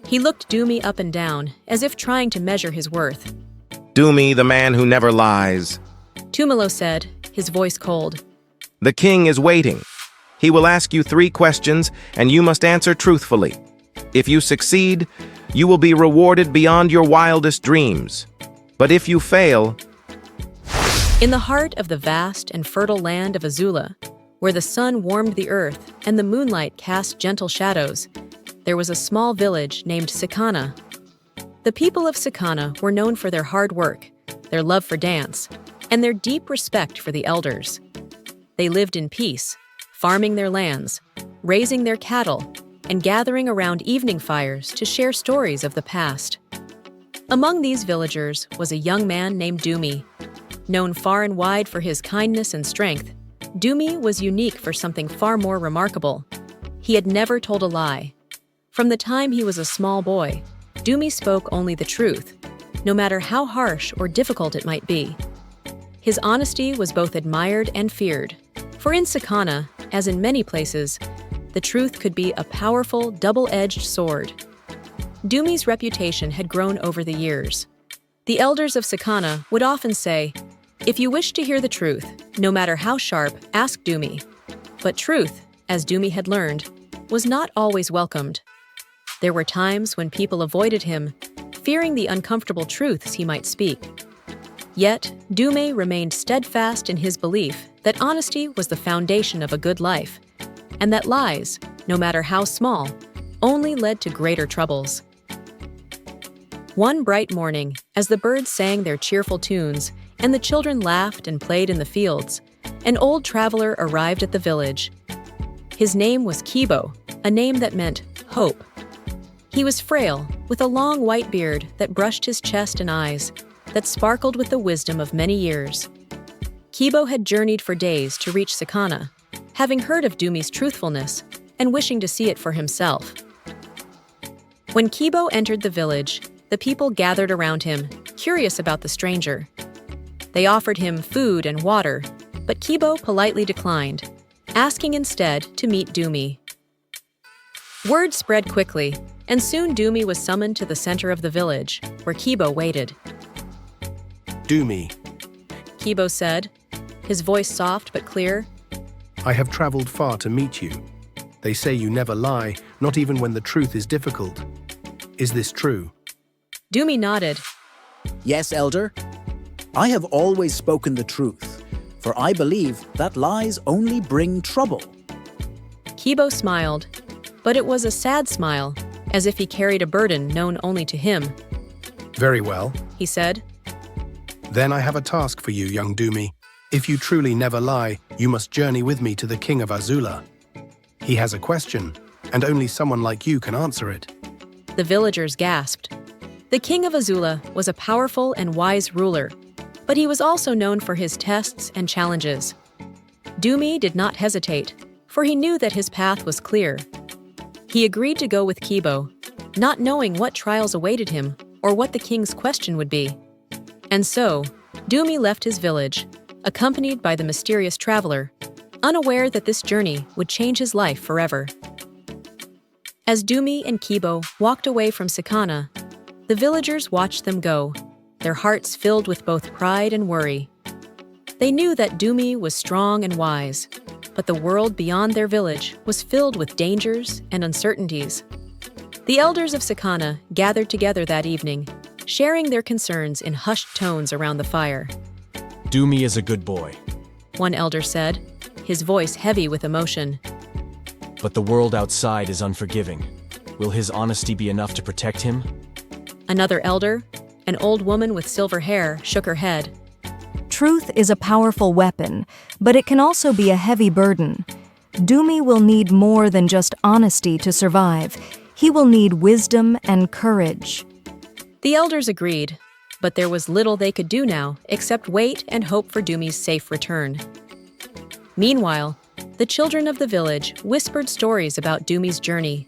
He looked Dumi up and down, as if trying to measure his worth. Dumi, the man who never lies. Tumalo said, his voice cold. The king is waiting. He will ask you 3 questions, and you must answer truthfully. If you succeed, you will be rewarded beyond your wildest dreams. But if you fail... In the heart of the vast and fertile land of Azula, where the sun warmed the earth and the moonlight cast gentle shadows, there was a small village named Sikana. The people of Sakana were known for their hard work, their love for dance, and their deep respect for the elders. They lived in peace, farming their lands, raising their cattle, and gathering around evening fires to share stories of the past. Among these villagers was a young man named Dumi. Known far and wide for his kindness and strength, Dumi was unique for something far more remarkable. He had never told a lie. From the time he was a small boy, Dumi spoke only the truth, no matter how harsh or difficult it might be. His honesty was both admired and feared, for in Sakana, as in many places, the truth could be a powerful, double-edged sword. Dumi's reputation had grown over the years. The elders of Sakana would often say, "If you wish to hear the truth, no matter how sharp, ask Dumi." But truth, as Dumi had learned, was not always welcomed. There were times when people avoided him, fearing the uncomfortable truths he might speak. Yet, Dumi remained steadfast in his belief that honesty was the foundation of a good life, and that lies, no matter how small, only led to greater troubles. One bright morning, as the birds sang their cheerful tunes and the children laughed and played in the fields, an old traveler arrived at the village. His name was Kibo, a name that meant hope. He was frail, with a long white beard that brushed his chest and eyes, that sparkled with the wisdom of many years. Kibo had journeyed for days to reach Sakana, having heard of Dumi's truthfulness and wishing to see it for himself. When Kibo entered the village, the people gathered around him, curious about the stranger. They offered him food and water, but Kibo politely declined, asking instead to meet Dumi. Word spread quickly, and soon Dumi was summoned to the center of the village, where Kibo waited. Dumi, Kibo said, his voice soft but clear. I have traveled far to meet you. They say you never lie, not even when the truth is difficult. Is this true? Dumi nodded. Yes, Elder. I have always spoken the truth, for I believe that lies only bring trouble. Kibo smiled, but it was a sad smile, as if he carried a burden known only to him. Very well, He said. Then I have a task for you, young Dumi. If you truly never lie, you must journey with me to the king of Azula. He has a question, and only someone like you can answer it. The villagers gasped. The king of Azula was a powerful and wise ruler, but he was also known for his tests and challenges. Dumi did not hesitate, for he knew that his path was clear. He agreed to go with Kibo, not knowing what trials awaited him or what the king's question would be. And so, Dumi left his village, accompanied by the mysterious traveler, unaware that this journey would change his life forever. As Dumi and Kibo walked away from Sakana, the villagers watched them go, their hearts filled with both pride and worry. They knew that Dumi was strong and wise, but the world beyond their village was filled with dangers and uncertainties. The elders of Sakana gathered together that evening, sharing their concerns in hushed tones around the fire. Dumi is a good boy, One elder said, his voice heavy with emotion. but the world outside is unforgiving. Will his honesty be enough to protect him? Another elder, an old woman with silver hair, shook her head. Truth is a powerful weapon, but it can also be a heavy burden. Dumi will need more than just honesty to survive. He will need wisdom and courage. The elders agreed, but there was little they could do now except wait and hope for Dumi's safe return. Meanwhile, the children of the village whispered stories about Dumi's journey,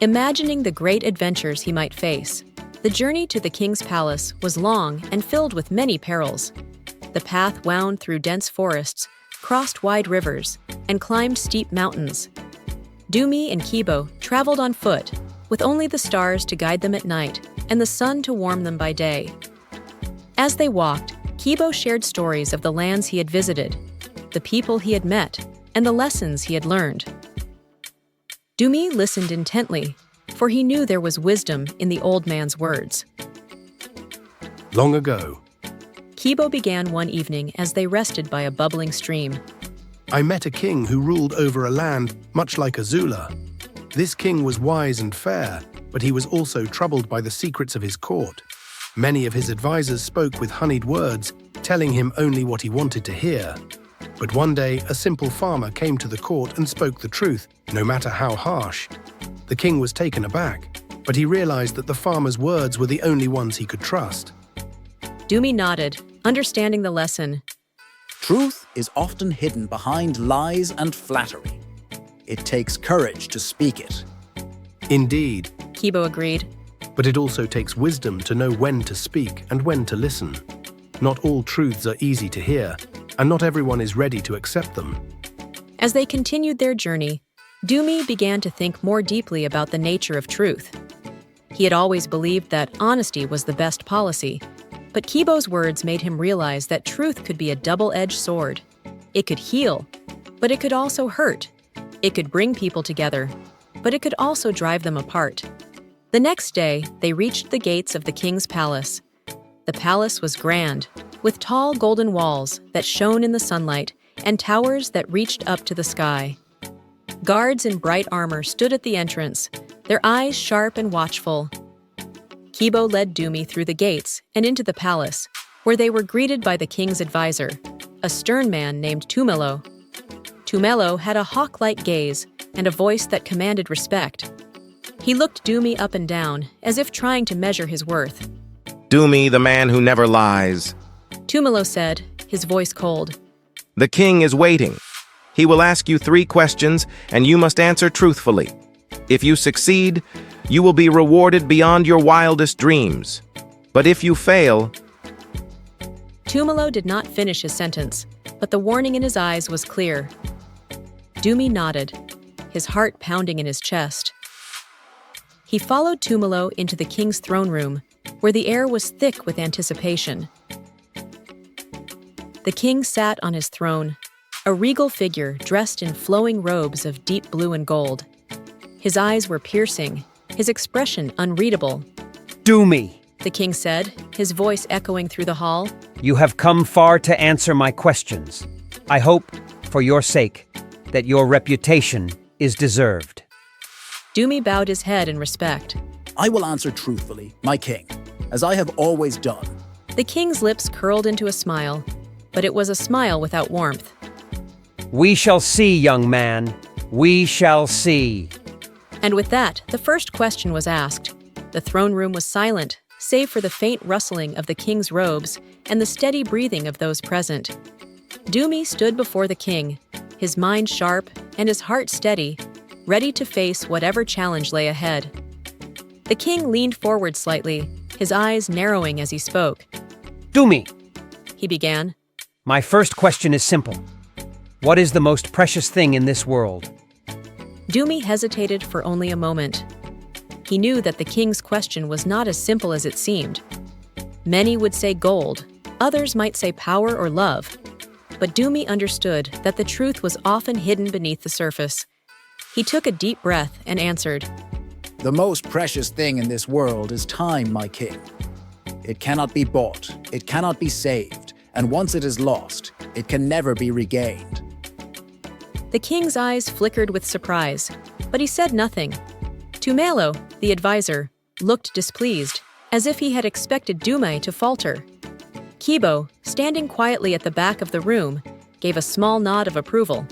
imagining the great adventures he might face. The journey to the king's palace was long and filled with many perils. The path wound through dense forests, crossed wide rivers, and climbed steep mountains. Dumi and Kibo traveled on foot, with only the stars to guide them at night and the sun to warm them by day. As they walked, Kibo shared stories of the lands he had visited, the people he had met, and the lessons he had learned. Dumi listened intently, for he knew there was wisdom in the old man's words. Long ago, Kibo began one evening as they rested by a bubbling stream. I met a king who ruled over a land much like Azula. This king was wise and fair, but he was also troubled by the secrets of his court. Many of his advisors spoke with honeyed words, telling him only what he wanted to hear. But one day, a simple farmer came to the court and spoke the truth, no matter how harsh. The king was taken aback, but he realized that the farmer's words were the only ones he could trust. Dumi nodded, understanding the lesson. Truth is often hidden behind lies and flattery. It takes courage to speak it. Indeed, Kibo agreed. but it also takes wisdom to know when to speak and when to listen. Not all truths are easy to hear, and not everyone is ready to accept them. As they continued their journey, Dumi began to think more deeply about the nature of truth. He had always believed that honesty was the best policy, but Kibo's words made him realize that truth could be a double-edged sword. It could heal, but it could also hurt. It could bring people together, but it could also drive them apart. The next day, they reached the gates of the king's palace. The palace was grand, with tall golden walls that shone in the sunlight and towers that reached up to the sky. Guards in bright armor stood at the entrance, their eyes sharp and watchful. Kibo led Dumi through the gates and into the palace, where they were greeted by the king's advisor, a stern man named Tumelo. Tumelo had a hawk-like gaze and a voice that commanded respect. He looked Dumi up and down, as if trying to measure his worth. Dumi, the man who never lies. Tumelo said, his voice cold. The king is waiting. He will ask you 3 questions, and you must answer truthfully. If you succeed, you will be rewarded beyond your wildest dreams. But if you fail... Tumelo did not finish his sentence, but the warning in his eyes was clear. Dumi nodded, his heart pounding in his chest. He followed Tumelo into the king's throne room, where the air was thick with anticipation. The king sat on his throne, a regal figure dressed in flowing robes of deep blue and gold. His eyes were piercing, his expression unreadable. Dumi, The king said, his voice echoing through the hall. you have come far to answer my questions. I hope, for your sake, that your reputation is deserved. Dumi bowed his head in respect. I will answer truthfully, my king, as I have always done. The king's lips curled into a smile, but it was a smile without warmth. We shall see, young man. We shall see. And with that, the first question was asked. The throne room was silent, save for the faint rustling of the king's robes and the steady breathing of those present. Dumi stood before the king, his mind sharp and his heart steady, ready to face whatever challenge lay ahead. The king leaned forward slightly, his eyes narrowing as he spoke. Dumi, He began. my first question is simple. What is the most precious thing in this world? Dumi hesitated for only a moment. He knew that the king's question was not as simple as it seemed. Many would say gold, others might say power or love. But Dumi understood that the truth was often hidden beneath the surface. He took a deep breath and answered. The most precious thing in this world is time, my king. It cannot be bought, it cannot be saved, and once it is lost, it can never be regained. The king's eyes flickered with surprise, but he said nothing. Tumelo, the advisor, looked displeased, as if he had expected Dumi to falter. Kibo, standing quietly at the back of the room, gave a small nod of approval.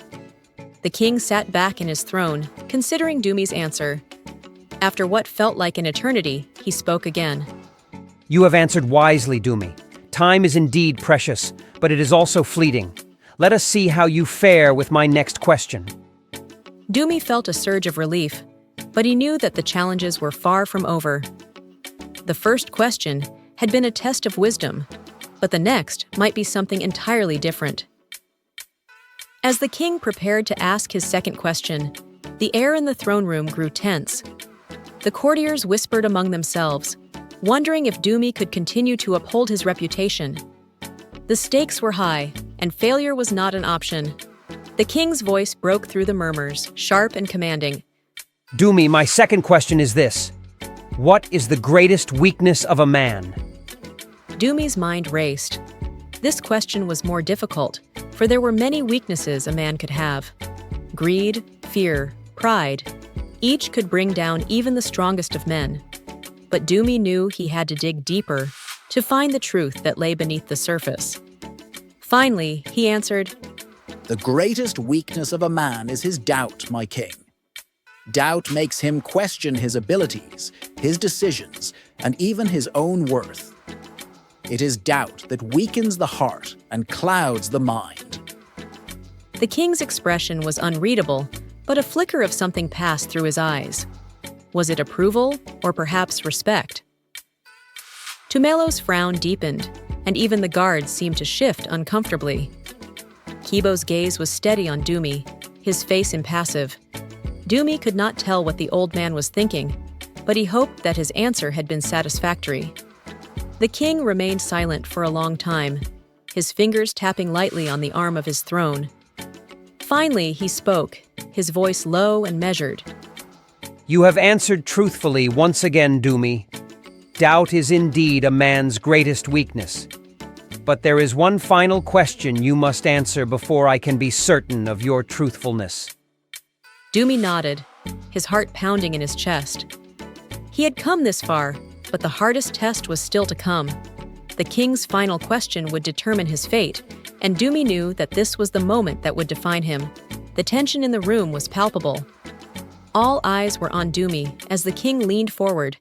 The king sat back in his throne, considering Dumi's answer. After what felt like an eternity, he spoke again. You have answered wisely, Dumi. Time is indeed precious, but it is also fleeting. Let us see how you fare with my next question. Dumi felt a surge of relief, but he knew that the challenges were far from over. The first question had been a test of wisdom, but the next might be something entirely different. As the king prepared to ask his second question, the air in the throne room grew tense. The courtiers whispered among themselves, wondering if Dumi could continue to uphold his reputation. The stakes were high, and failure was not an option. The king's voice broke through the murmurs, sharp and commanding. Dumi, my second question is this. What is the greatest weakness of a man? Dumi's mind raced. This question was more difficult, for there were many weaknesses a man could have. Greed, fear, pride. Each could bring down even the strongest of men. But Dumi knew he had to dig deeper to find the truth that lay beneath the surface. Finally, he answered, The greatest weakness of a man is his doubt, my king. Doubt makes him question his abilities, his decisions, and even his own worth. It is doubt that weakens the heart and clouds the mind. The king's expression was unreadable, but a flicker of something passed through his eyes. Was it approval or perhaps respect? Tumelo's frown deepened, and even the guards seemed to shift uncomfortably. Kibo's gaze was steady on Dumi, his face impassive. Dumi could not tell what the old man was thinking, but he hoped that his answer had been satisfactory. The king remained silent for a long time, his fingers tapping lightly on the arm of his throne. Finally, he spoke, his voice low and measured. You have answered truthfully once again, Dumi. Doubt is indeed a man's greatest weakness. But there is one final question you must answer before I can be certain of your truthfulness. Dumi nodded, his heart pounding in his chest. He had come this far, but the hardest test was still to come. The king's final question would determine his fate, and Dumi knew that this was the moment that would define him. The tension in the room was palpable. All eyes were on Dumi as the king leaned forward,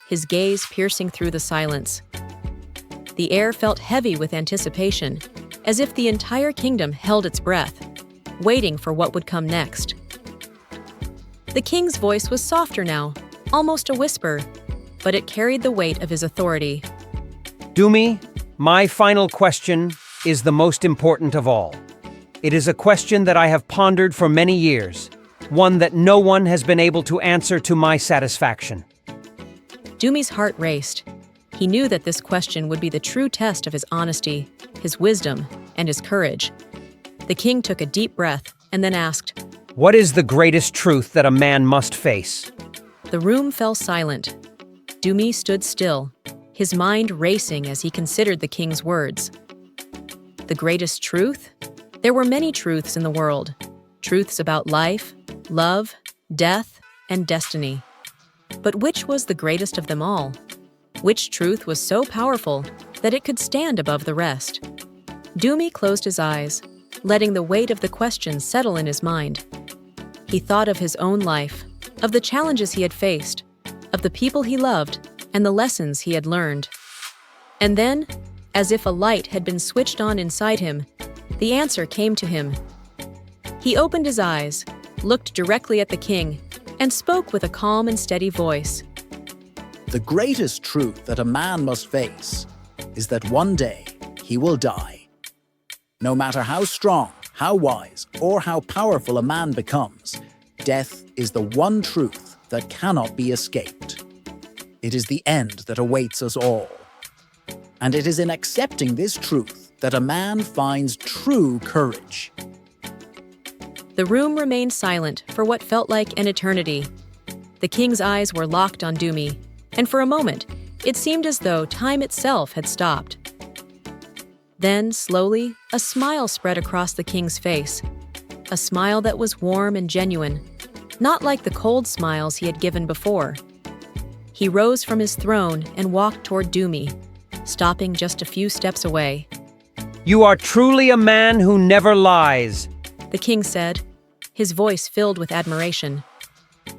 his gaze piercing through the silence. The air felt heavy with anticipation, as if the entire kingdom held its breath, waiting for what would come next. The king's voice was softer now, almost a whisper, but it carried the weight of his authority. Dumi, my final question is the most important of all. It is a question that I have pondered for many years, one that no one has been able to answer to my satisfaction. Dumi's heart raced. He knew that this question would be the true test of his honesty, his wisdom, and his courage. The king took a deep breath and then asked, What is the greatest truth that a man must face? The room fell silent. Dumi stood still, his mind racing as he considered the king's words. The greatest truth? There were many truths in the world. Truths about life, love, death, and destiny. But which was the greatest of them all? Which truth was so powerful that it could stand above the rest? Dumi closed his eyes, letting the weight of the question settle in his mind. He thought of his own life, of the challenges he had faced, of the people he loved, and the lessons he had learned. And then, as if a light had been switched on inside him, the answer came to him. He opened his eyes, looked directly at the king, and spoke with a calm and steady voice. The greatest truth that a man must face is that one day he will die. No matter how strong, how wise, or how powerful a man becomes, death is the one truth that cannot be escaped. It is the end that awaits us all. And it is in accepting this truth that a man finds true courage. The room remained silent for what felt like an eternity. The king's eyes were locked on Dumi, and for a moment, it seemed as though time itself had stopped. Then, slowly, a smile spread across the king's face, a smile that was warm and genuine, not like the cold smiles he had given before. He rose from his throne and walked toward Dumi, stopping just a few steps away. You are truly a man who never lies, The king said, his voice filled with admiration.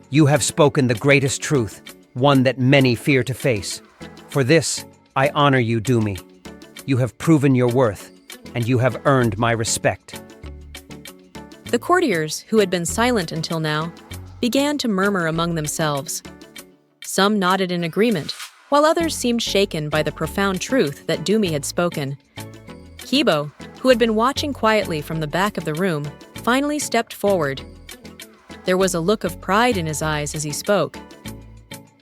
You have spoken the greatest truth, one that many fear to face. For this, I honor you, Dumi. You have proven your worth, and you have earned my respect. The courtiers, who had been silent until now, began to murmur among themselves. Some nodded in agreement, while others seemed shaken by the profound truth that Dumi had spoken. Kibo, who had been watching quietly from the back of the room, finally stepped forward. There was a look of pride in his eyes as he spoke.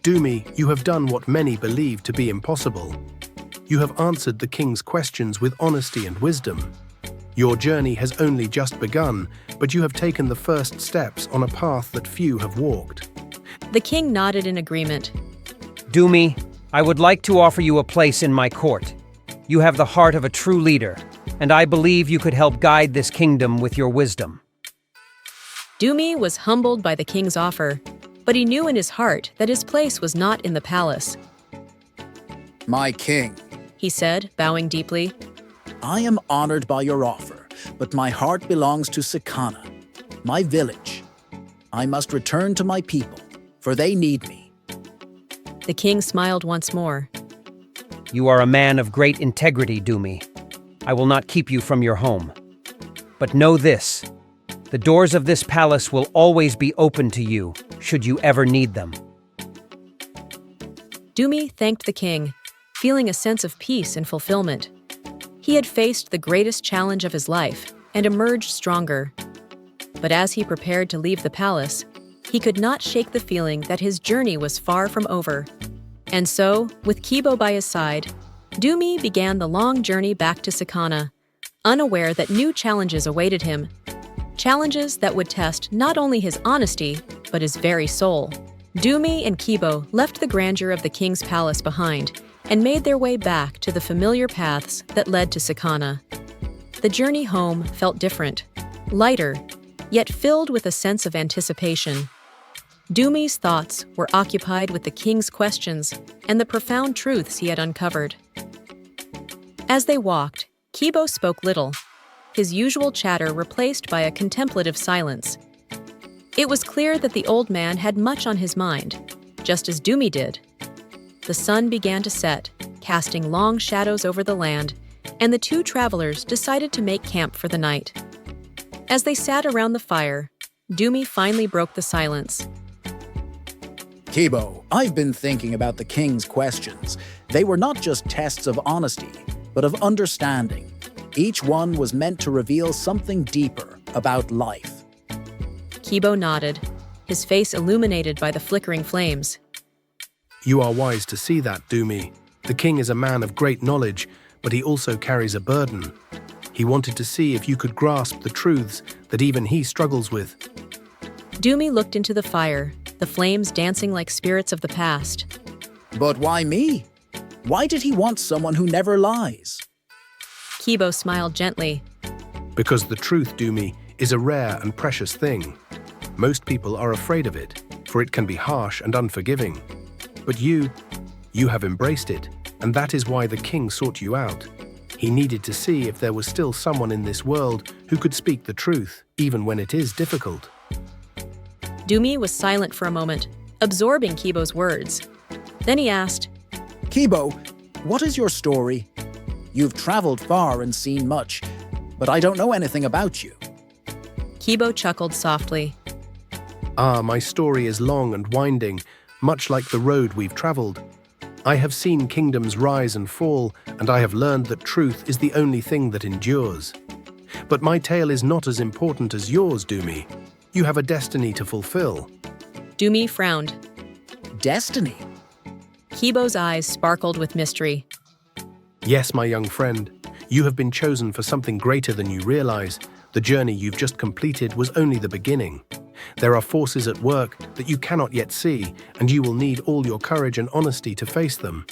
Dumi, you have done what many believe to be impossible. You have answered the king's questions with honesty and wisdom. Your journey has only just begun, but you have taken the first steps on a path that few have walked. The king nodded in agreement. Dumi, I would like to offer you a place in my court. You have the heart of a true leader, and I believe you could help guide this kingdom with your wisdom. Dumi was humbled by the king's offer, but he knew in his heart that his place was not in the palace. My king, He said, bowing deeply. I am honored by your offer, but my heart belongs to Sakana, my village. I must return to my people, for they need me. The king smiled once more. You are a man of great integrity, Dumi. I will not keep you from your home. But know this, the doors of this palace will always be open to you, should you ever need them. Dumi thanked the king, feeling a sense of peace and fulfillment. He had faced the greatest challenge of his life and emerged stronger. But as he prepared to leave the palace, he could not shake the feeling that his journey was far from over. And so, with Kibo by his side, Dumi began the long journey back to Sakana, unaware that new challenges awaited him. Challenges that would test not only his honesty, but his very soul. Dumi and Kibo left the grandeur of the king's palace behind and made their way back to the familiar paths that led to Sakana. The journey home felt different, lighter, yet filled with a sense of anticipation. Dumi's thoughts were occupied with the king's questions and the profound truths he had uncovered. As they walked, Kibo spoke little, his usual chatter replaced by a contemplative silence. It was clear that the old man had much on his mind, just as Dumi did. The sun began to set, casting long shadows over the land, and the two travelers decided to make camp for the night. As they sat around the fire, Dumi finally broke the silence. Kibo, I've been thinking about the king's questions. They were not just tests of honesty, but of understanding. Each one was meant to reveal something deeper about life. Kibo nodded, his face illuminated by the flickering flames. You are wise to see that, Dumi. The king is a man of great knowledge, but he also carries a burden. He wanted to see if you could grasp the truths that even he struggles with. Dumi looked into the fire, the flames dancing like spirits of the past. But why me? Why did he want someone who never lies? Kibo smiled gently. Because the truth, Dumi, is a rare and precious thing. Most people are afraid of it, for it can be harsh and unforgiving. But you have embraced it, and that is why the king sought you out. He needed to see if there was still someone in this world who could speak the truth, even when it is difficult. Dumi was silent for a moment, absorbing Kibo's words. Then he asked, Kibo, what is your story? You've traveled far and seen much, but I don't know anything about you. Kibo chuckled softly. My story is long and winding, much like the road we've traveled. I have seen kingdoms rise and fall, and I have learned that truth is the only thing that endures. But my tale is not as important as yours, Dumi. You have a destiny to fulfill. Dumi frowned. Destiny? Kibo's eyes sparkled with mystery. Yes, my young friend, you have been chosen for something greater than you realize. The journey you've just completed was only the beginning. There are forces at work that you cannot yet see, and you will need all your courage and honesty to face them.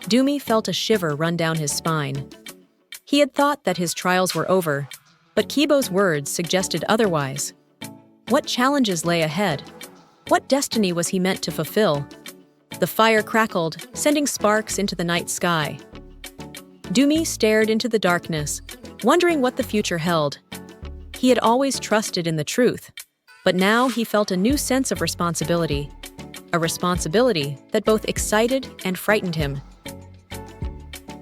Dumi felt a shiver run down his spine. He had thought that his trials were over, but Kibo's words suggested otherwise. What challenges lay ahead? What destiny was he meant to fulfill? The fire crackled, sending sparks into the night sky. Dumi stared into the darkness, wondering what the future held. He had always trusted in the truth, but now he felt a new sense of responsibility, a responsibility that both excited and frightened him.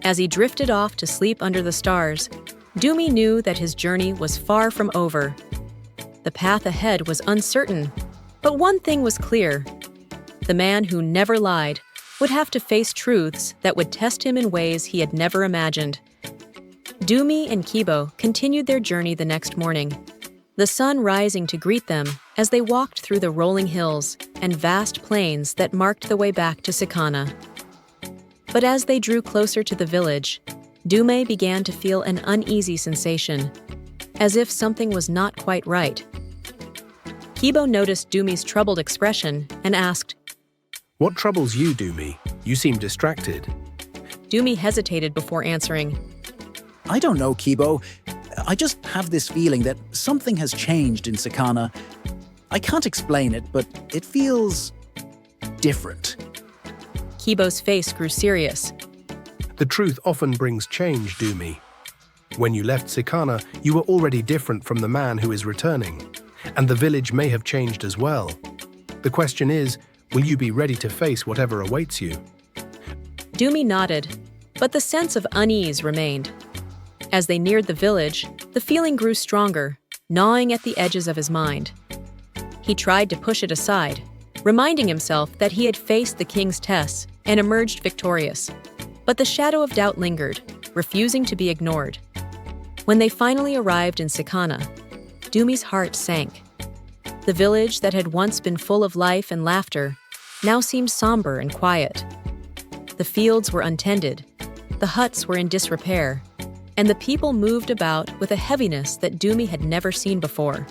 As he drifted off to sleep under the stars, Dumi knew that his journey was far from over. The path ahead was uncertain, but one thing was clear. The man who never lied would have to face truths that would test him in ways he had never imagined. Dumi and Kibo continued their journey the next morning, the sun rising to greet them as they walked through the rolling hills and vast plains that marked the way back to Sakana. But as they drew closer to the village, Dumi began to feel an uneasy sensation, as if something was not quite right. Kibo noticed Dumi's troubled expression and asked, What troubles you, Dumi? You seem distracted. Dumi hesitated before answering. I don't know, Kibo. I just have this feeling that something has changed in Sakana. I can't explain it, but it feels different. Kibo's face grew serious. The truth often brings change, Dumi. When you left Sikana, you were already different from the man who is returning, and the village may have changed as well. The question is, will you be ready to face whatever awaits you? Dumi nodded, but the sense of unease remained. As they neared the village, the feeling grew stronger, gnawing at the edges of his mind. He tried to push it aside, reminding himself that he had faced the king's tests and emerged victorious. But the shadow of doubt lingered, refusing to be ignored. When they finally arrived in Sakana, Dumi's heart sank. The village that had once been full of life and laughter now seemed somber and quiet. The fields were untended, the huts were in disrepair, and the people moved about with a heaviness that Dumi had never seen before.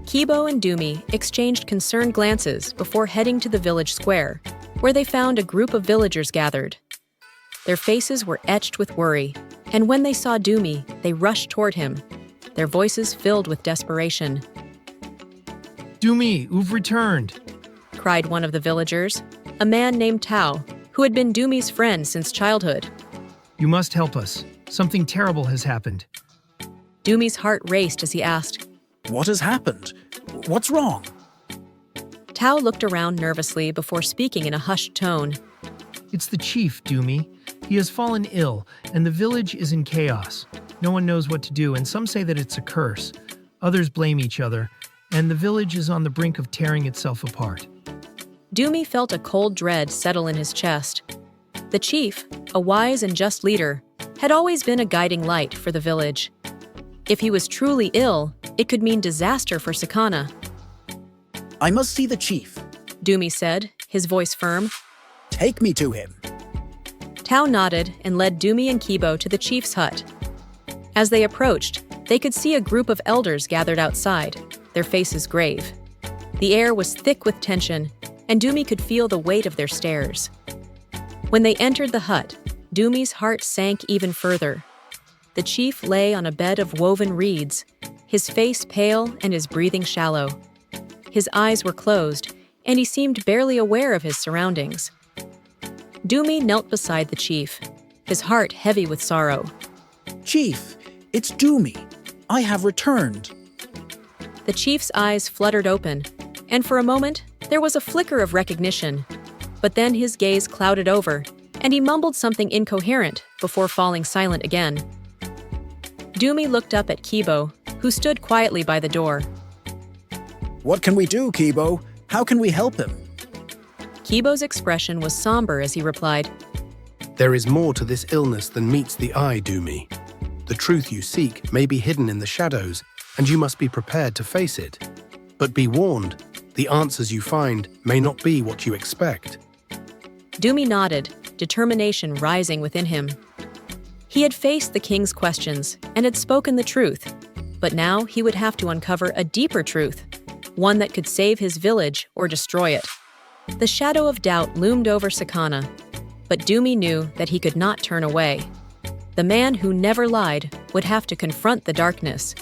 Kibo and Dumi exchanged concerned glances before heading to the village square, where they found a group of villagers gathered. Their faces were etched with worry, and when they saw Dumi, they rushed toward him, their voices filled with desperation. Dumi, you've returned, cried one of the villagers, a man named Tao, who had been Dumi's friend since childhood. You must help us. Something terrible has happened. Dumi's heart raced as he asked, What has happened? What's wrong? Tao looked around nervously before speaking in a hushed tone. It's the chief, Dumi. He has fallen ill, and the village is in chaos. No one knows what to do, and some say that it's a curse. Others blame each other, and the village is on the brink of tearing itself apart. Dumi felt a cold dread settle in his chest. The chief, a wise and just leader, had always been a guiding light for the village. If he was truly ill, it could mean disaster for Sakana. I must see the chief. Dumi said, his voice firm. Take me to him. Tao nodded and led Dumi and Kibo to the chief's hut. As they approached, they could see a group of elders gathered outside, their faces grave. The air was thick with tension, and Dumi could feel the weight of their stares. When they entered the hut, Dumi's heart sank even further. The chief lay on a bed of woven reeds, his face pale and his breathing shallow. His eyes were closed, and he seemed barely aware of his surroundings. Dumi knelt beside the chief, his heart heavy with sorrow. Chief, it's Dumi. I have returned. The chief's eyes fluttered open, and for a moment, there was a flicker of recognition. But then his gaze clouded over, and he mumbled something incoherent before falling silent again. Dumi looked up at Kibo, who stood quietly by the door. What can we do, Kibo? How can we help him? Kibo's expression was somber as he replied, There is more to this illness than meets the eye, Dumi. The truth you seek may be hidden in the shadows, and you must be prepared to face it. But be warned, the answers you find may not be what you expect. Dumi nodded, determination rising within him. He had faced the king's questions and had spoken the truth, but now he would have to uncover a deeper truth, one that could save his village or destroy it. The shadow of doubt loomed over Sakana, but Dumi knew that he could not turn away. The man who never lied would have to confront the darkness,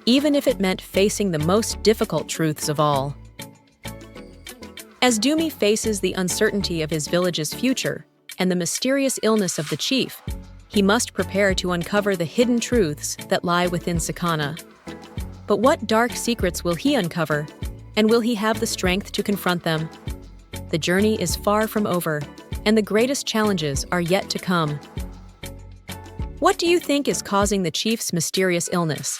even if it meant facing the most difficult truths of all. As Dumi faces the uncertainty of his village's future and the mysterious illness of the chief, he must prepare to uncover the hidden truths that lie within Sakana. But what dark secrets will he uncover, and will he have the strength to confront them? The journey is far from over, and the greatest challenges are yet to come. What do you think is causing the chief's mysterious illness?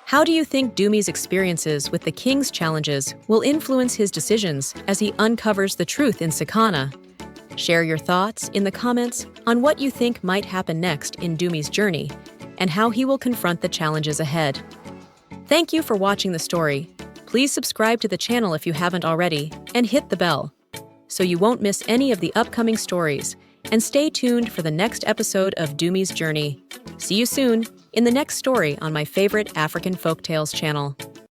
How do you think Dumi's experiences with the king's challenges will influence his decisions as he uncovers the truth in Sakana? Share your thoughts in the comments on what you think might happen next in Dumi's journey and how he will confront the challenges ahead. Thank you for watching the story. Please subscribe to the channel if you haven't already, and hit the bell, so you won't miss any of the upcoming stories, and stay tuned for the next episode of Dumi's Journey. See you soon in the next story on my favorite African Folktales channel.